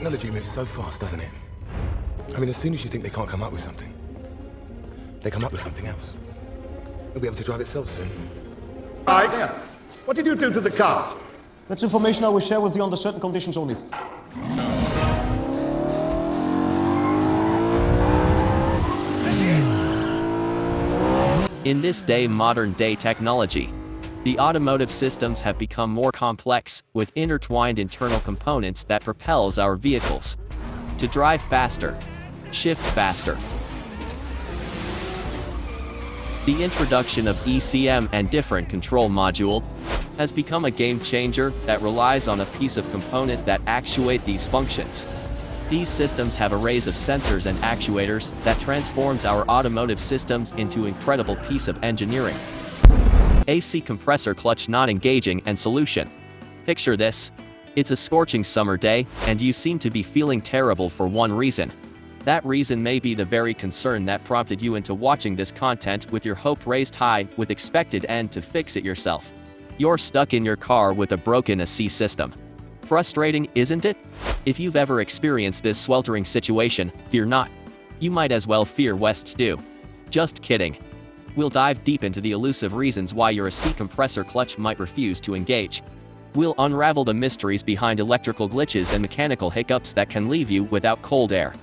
Technology moves so fast, doesn't it? I mean, as soon as you think they can't come up with something, they come up with something else. It'll be able to drive itself soon. Right. What did you do to the car? That's information I will share with you under certain conditions only. In this modern-day technology, the automotive systems have become more complex, with intertwined internal components that propels our vehicles to drive faster, shift faster. The introduction of ECM and different control module has become a game changer that relies on a piece of component that actuate these functions. These systems have arrays of sensors and actuators that transforms our automotive systems into incredible piece of engineering. AC compressor clutch not engaging and solution. Picture this. It's a scorching summer day, and you seem to be feeling terrible for one reason. That reason may be the very concern that prompted you into watching this content with your hope raised high, with expected end to fix it yourself. You're stuck in your car with a broken AC system. Frustrating, isn't it? If you've ever experienced this sweltering situation, fear not. You might as well fear West's do. Just kidding. We'll dive deep into the elusive reasons why your AC compressor clutch might refuse to engage. We'll unravel the mysteries behind electrical glitches and mechanical hiccups that can leave you without cold air.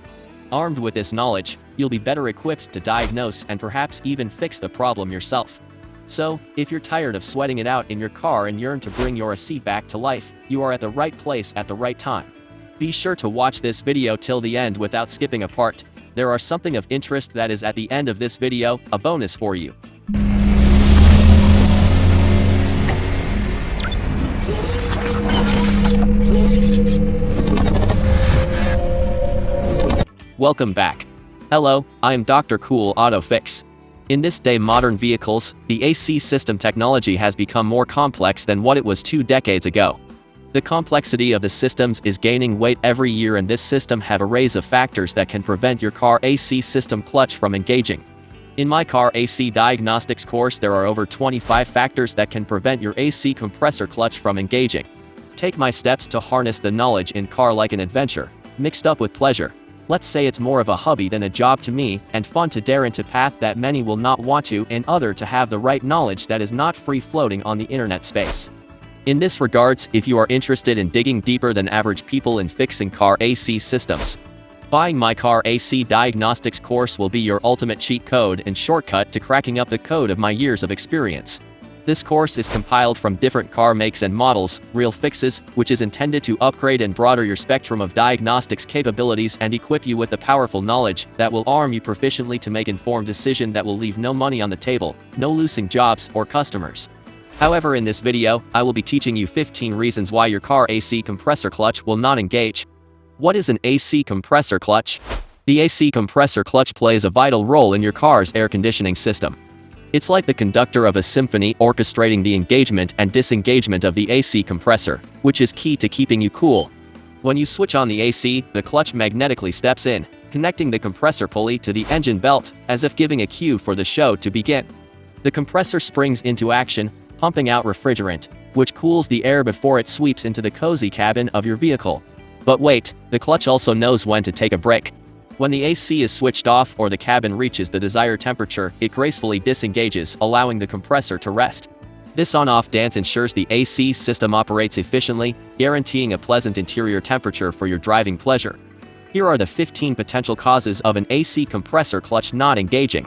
Armed with this knowledge, you'll be better equipped to diagnose and perhaps even fix the problem yourself. So, if you're tired of sweating it out in your car and yearn to bring your AC back to life, you are at the right place at the right time. Be sure to watch this video till the end without skipping a part. There are something of interest that is at the end of this video, a bonus for you. Welcome back. Hello, I am Dr. Cool Auto Fix. In this day modern vehicles, the AC system technology has become more complex than what it was 2 decades ago. The complexity of the systems is gaining weight every year, and this system have arrays of factors that can prevent your car AC system clutch from engaging. In my car AC Diagnostics course, there are over 25 factors that can prevent your AC compressor clutch from engaging. Take my steps to harness the knowledge in car like an adventure, mixed up with pleasure. Let's say it's more of a hobby than a job to me, and fun to dare into path that many will not want to, and other to have the right knowledge that is not free floating on the internet space. In this regards, if you are interested in digging deeper than average people in fixing car AC systems, buying my car AC Diagnostics course will be your ultimate cheat code and shortcut to cracking up the code of my years of experience. This course is compiled from different car makes and models, real fixes, which is intended to upgrade and broaden your spectrum of diagnostics capabilities and equip you with the powerful knowledge that will arm you proficiently to make informed decision that will leave no money on the table, no losing jobs or customers. However, in this video, I will be teaching you 15 reasons why your car AC compressor clutch will not engage. What is an AC compressor clutch? The AC compressor clutch plays a vital role in your car's air conditioning system. It's like the conductor of a symphony, orchestrating the engagement and disengagement of the AC compressor, which is key to keeping you cool. When you switch on the AC, the clutch magnetically steps in, connecting the compressor pulley to the engine belt, as if giving a cue for the show to begin. The compressor springs into action, pumping out refrigerant, which cools the air before it sweeps into the cozy cabin of your vehicle. But wait, the clutch also knows when to take a break. When the AC is switched off or the cabin reaches the desired temperature, it gracefully disengages, allowing the compressor to rest. This on-off dance ensures the AC system operates efficiently, guaranteeing a pleasant interior temperature for your driving pleasure. Here are the 15 potential causes of an AC compressor clutch not engaging.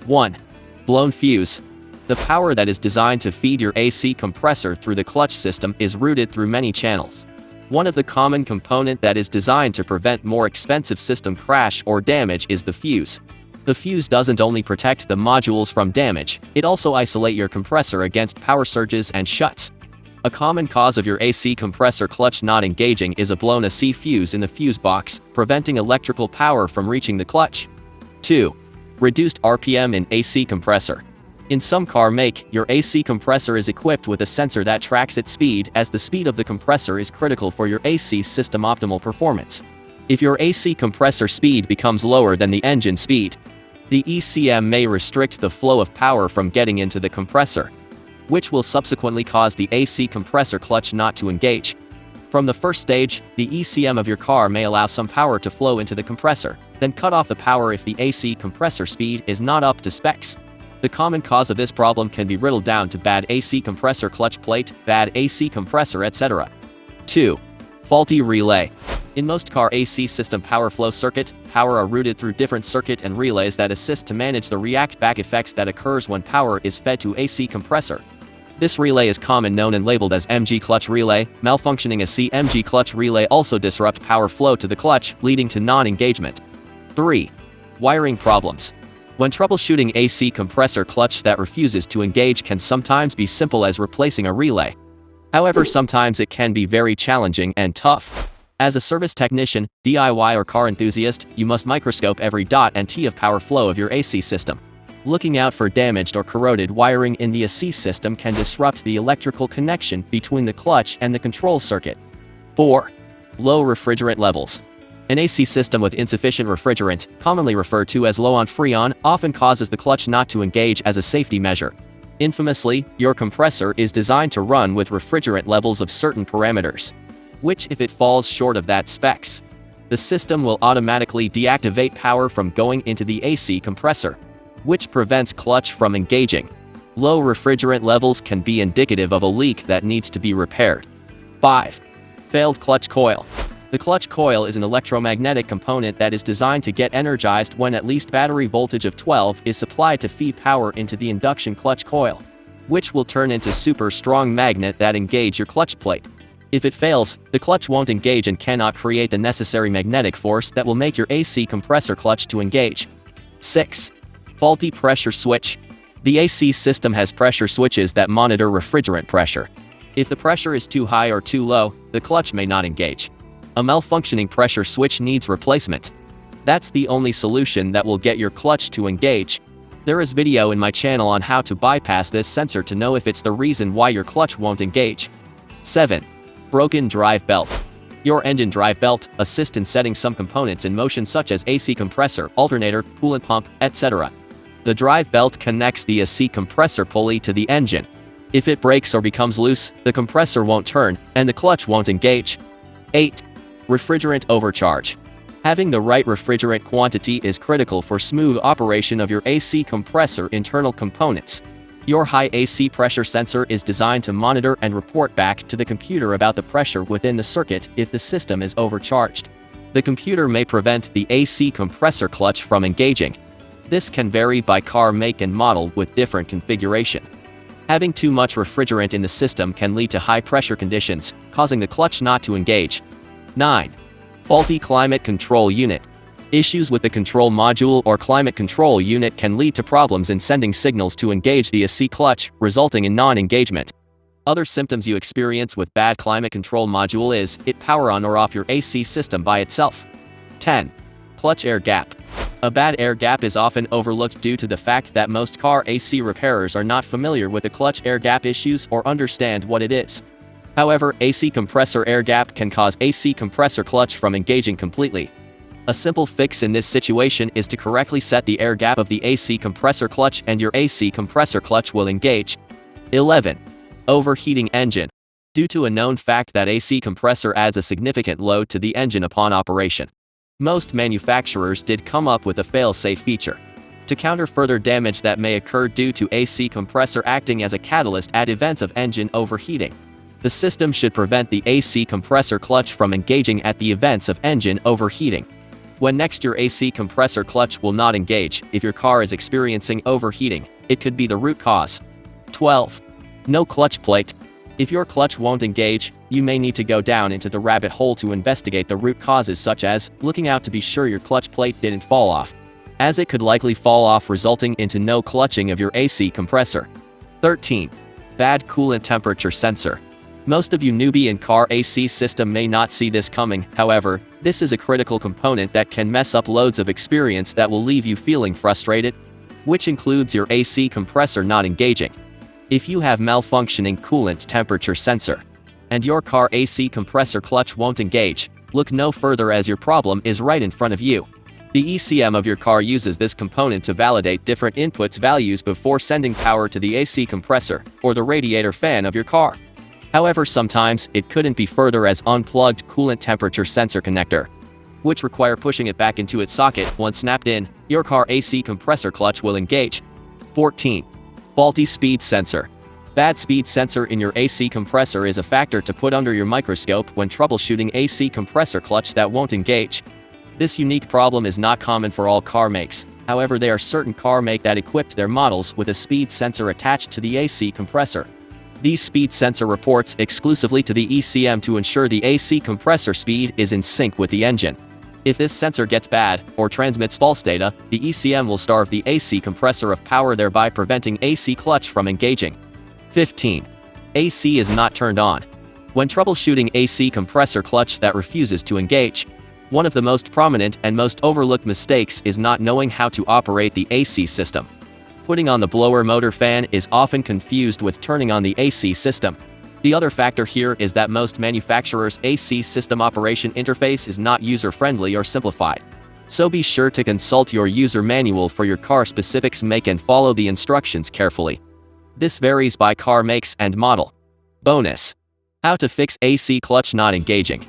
1. Blown fuse. The power that is designed to feed your AC compressor through the clutch system is routed through many channels. One of the common component that is designed to prevent more expensive system crash or damage is the fuse. The fuse doesn't only protect the modules from damage, it also isolates your compressor against power surges and shuts. A common cause of your AC compressor clutch not engaging is a blown AC fuse in the fuse box, preventing electrical power from reaching the clutch. 2. Reduced RPM in AC compressor. In some car make, your AC compressor is equipped with a sensor that tracks its speed, as the speed of the compressor is critical for your AC system optimal performance. If your AC compressor speed becomes lower than the engine speed, the ECM may restrict the flow of power from getting into the compressor, which will subsequently cause the AC compressor clutch not to engage. From the first stage, the ECM of your car may allow some power to flow into the compressor, then cut off the power if the AC compressor speed is not up to specs. The common cause of this problem can be riddled down to bad AC compressor clutch plate, bad AC compressor, etc. 2. Faulty relay. In most car AC system power flow circuit, power are routed through different circuit and relays that assist to manage the react-back effects that occurs when power is fed to AC compressor. This relay is common known and labeled as MG clutch relay. Malfunctioning a CMG clutch relay also disrupt power flow to the clutch, leading to non-engagement. 3. Wiring problems. When troubleshooting AC compressor clutch that refuses to engage can sometimes be simple as replacing a relay. However, sometimes it can be very challenging and tough. As a service technician, DIY or car enthusiast, you must microscope every dot and T of power flow of your AC system. Looking out for damaged or corroded wiring in the AC system can disrupt the electrical connection between the clutch and the control circuit. 4. Low refrigerant levels. An AC system with insufficient refrigerant, commonly referred to as low on Freon, often causes the clutch not to engage as a safety measure. Infamously, your compressor is designed to run with refrigerant levels of certain parameters, which if it falls short of that specs, the system will automatically deactivate power from going into the AC compressor, which prevents clutch from engaging. Low refrigerant levels can be indicative of a leak that needs to be repaired. 5. Failed clutch coil. The clutch coil is an electromagnetic component that is designed to get energized when at least battery voltage of 12 is supplied to feed power into the induction clutch coil, which will turn into super strong magnet that engage your clutch plate. If it fails, the clutch won't engage and cannot create the necessary magnetic force that will make your AC compressor clutch to engage. 6. Faulty pressure switch. The AC system has pressure switches that monitor refrigerant pressure. If the pressure is too high or too low, the clutch may not engage. A malfunctioning pressure switch needs replacement. That's the only solution that will get your clutch to engage. There is video in my channel on how to bypass this sensor to know if it's the reason why your clutch won't engage. 7. Broken drive belt. Your engine drive belt assists in setting some components in motion such as AC compressor, alternator, coolant pump, etc. The drive belt connects the AC compressor pulley to the engine. If it breaks or becomes loose, the compressor won't turn, and the clutch won't engage. 8. Refrigerant overcharge. Having the right refrigerant quantity is critical for smooth operation of your AC compressor internal components. Your high AC pressure sensor is designed to monitor and report back to the computer about the pressure within the circuit if the system is overcharged. The computer may prevent the AC compressor clutch from engaging. This can vary by car make and model with different configuration. Having too much refrigerant in the system can lead to high pressure conditions, causing the clutch not to engage. 9. Faulty climate control unit. Issues with the control module or climate control unit can lead to problems in sending signals to engage the AC clutch, resulting in non-engagement. Other symptoms you experience with bad climate control module is it power on or off your AC system by itself. 10. Clutch air gap. A bad air gap is often overlooked due to the fact that most car AC repairers are not familiar with the clutch air gap issues or understand what it is. However, AC compressor air gap can cause AC compressor clutch from engaging completely. A simple fix in this situation is to correctly set the air gap of the AC compressor clutch and your AC compressor clutch will engage. 11. Overheating engine. Due to a known fact that AC compressor adds a significant load to the engine upon operation, most manufacturers did come up with a fail-safe feature to counter further damage that may occur due to AC compressor acting as a catalyst at events of engine overheating. The system should prevent the AC compressor clutch from engaging at the events of engine overheating. When next your AC compressor clutch will not engage, if your car is experiencing overheating, it could be the root cause. 12. No clutch plate. If your clutch won't engage, you may need to go down into the rabbit hole to investigate the root causes, such as looking out to be sure your clutch plate didn't fall off, as it could likely fall off, resulting into no clutching of your AC compressor. 13. Bad coolant temperature sensor. Most of you newbie in car AC system may not see this coming. However, this is a critical component that can mess up loads of experience that will leave you feeling frustrated, which includes your AC compressor not engaging. If you have malfunctioning coolant temperature sensor and your car AC compressor clutch won't engage, look no further, as your problem is right in front of you. The ECM of your car uses this component to validate different inputs values before sending power to the AC compressor or the radiator fan of your car. However, sometimes it couldn't be further as unplugged coolant temperature sensor connector, which require pushing it back into its socket. Once snapped in, your car AC compressor clutch will engage. 14. Faulty speed sensor. Bad speed sensor in your AC compressor is a factor to put under your microscope when troubleshooting AC compressor clutch that won't engage. This unique problem is not common for all car makes. However, there are certain car make that equipped their models with a speed sensor attached to the AC compressor. These speed sensor reports exclusively to the ECM to ensure the AC compressor speed is in sync with the engine. If this sensor gets bad or transmits false data, the ECM will starve the AC compressor of power, thereby preventing AC clutch from engaging. 15. AC is not turned on. When troubleshooting AC compressor clutch that refuses to engage, one of the most prominent and most overlooked mistakes is not knowing how to operate the AC system. Putting on the blower motor fan is often confused with turning on the AC system. The other factor here is that most manufacturers' AC system operation interface is not user-friendly or simplified. So be sure to consult your user manual for your car specifics make and follow the instructions carefully. This varies by car makes and model. Bonus. How to fix AC clutch not engaging.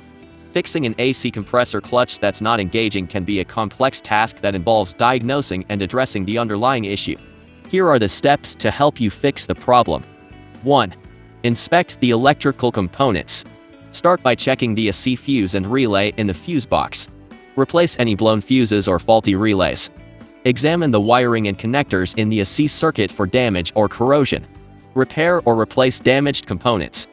Fixing an AC compressor clutch that's not engaging can be a complex task that involves diagnosing and addressing the underlying issue. Here are the steps to help you fix the problem. 1. Inspect the electrical components. Start by checking the AC fuse and relay in the fuse box. Replace any blown fuses or faulty relays. Examine the wiring and connectors in the AC circuit for damage or corrosion. Repair or replace damaged components.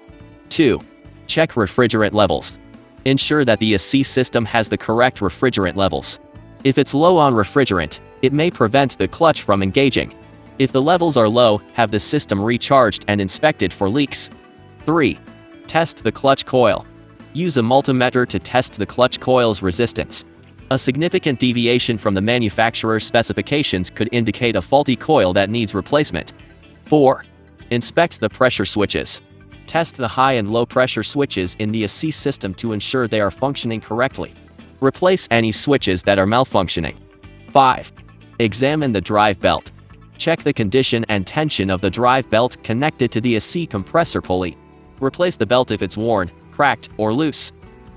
2. Check refrigerant levels. Ensure that the AC system has the correct refrigerant levels. If it's low on refrigerant, it may prevent the clutch from engaging. If the levels are low, have the system recharged and inspected for leaks. 3. Test the clutch coil. Use a multimeter to test the clutch coil's resistance. A significant deviation from the manufacturer's specifications could indicate a faulty coil that needs replacement. 4. Inspect the pressure switches. Test the high and low pressure switches in the AC system to ensure they are functioning correctly. Replace any switches that are malfunctioning. 5. Examine the drive belt. Check the condition and tension of the drive belt connected to the AC compressor pulley. Replace the belt if it's worn, cracked, or loose.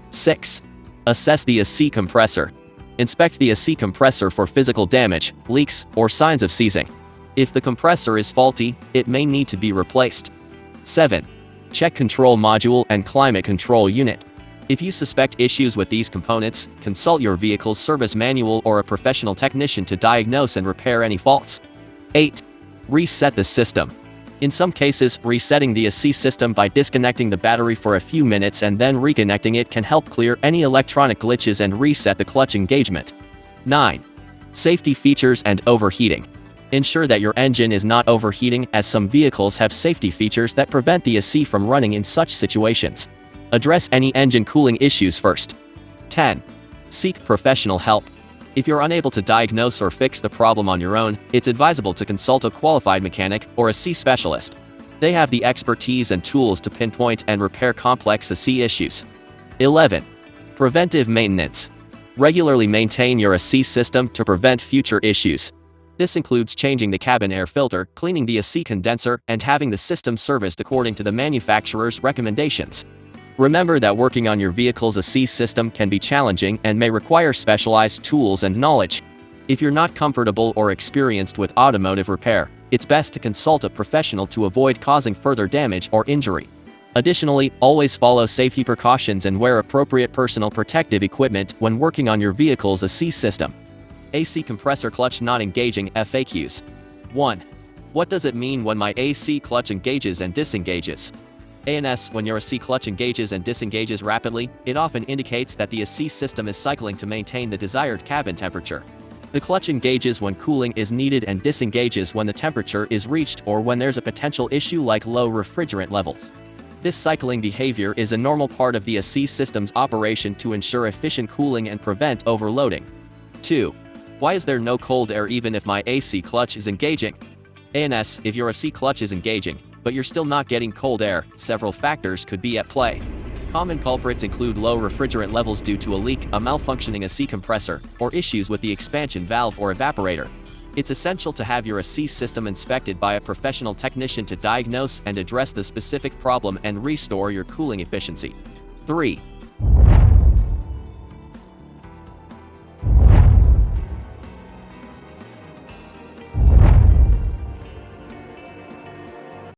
6. Assess the AC compressor. Inspect the AC compressor for physical damage, leaks, or signs of seizing. If the compressor is faulty, it may need to be replaced. 7. Check control module and climate control unit. If you suspect issues with these components, consult your vehicle's service manual or a professional technician to diagnose and repair any faults. 8. Reset the system. In some cases, resetting the AC system by disconnecting the battery for a few minutes and then reconnecting it can help clear any electronic glitches and reset the clutch engagement. 9. Safety features and overheating. Ensure that your engine is not overheating, as some vehicles have safety features that prevent the AC from running in such situations. Address any engine cooling issues first. 10. Seek professional help. If you're unable to diagnose or fix the problem on your own, it's advisable to consult a qualified mechanic or AC specialist. They have the expertise and tools to pinpoint and repair complex AC issues. 11. Preventive maintenance. Regularly maintain your AC system to prevent future issues. This includes changing the cabin air filter, cleaning the AC condenser, and having the system serviced according to the manufacturer's recommendations. Remember that working on your vehicle's AC system can be challenging and may require specialized tools and knowledge. If you're not comfortable or experienced with automotive repair, it's best to consult a professional to avoid causing further damage or injury. Additionally, always follow safety precautions and wear appropriate personal protective equipment when working on your vehicle's AC system. AC compressor clutch not engaging FAQs. 1. What does it mean when my AC clutch engages and disengages? ANS, when your AC clutch engages and disengages rapidly, it often indicates that the AC system is cycling to maintain the desired cabin temperature. The clutch engages when cooling is needed and disengages when the temperature is reached or when there's a potential issue like low refrigerant levels. This cycling behavior is a normal part of the AC system's operation to ensure efficient cooling and prevent overloading. 2. Why is there no cold air even if my AC clutch is engaging? ANS, if your AC clutch is engaging, but you're still not getting cold air, several factors could be at play. Common culprits include low refrigerant levels due to a leak, a malfunctioning AC compressor, or issues with the expansion valve or evaporator. It's essential to have your AC system inspected by a professional technician to diagnose and address the specific problem and restore your cooling efficiency. 3.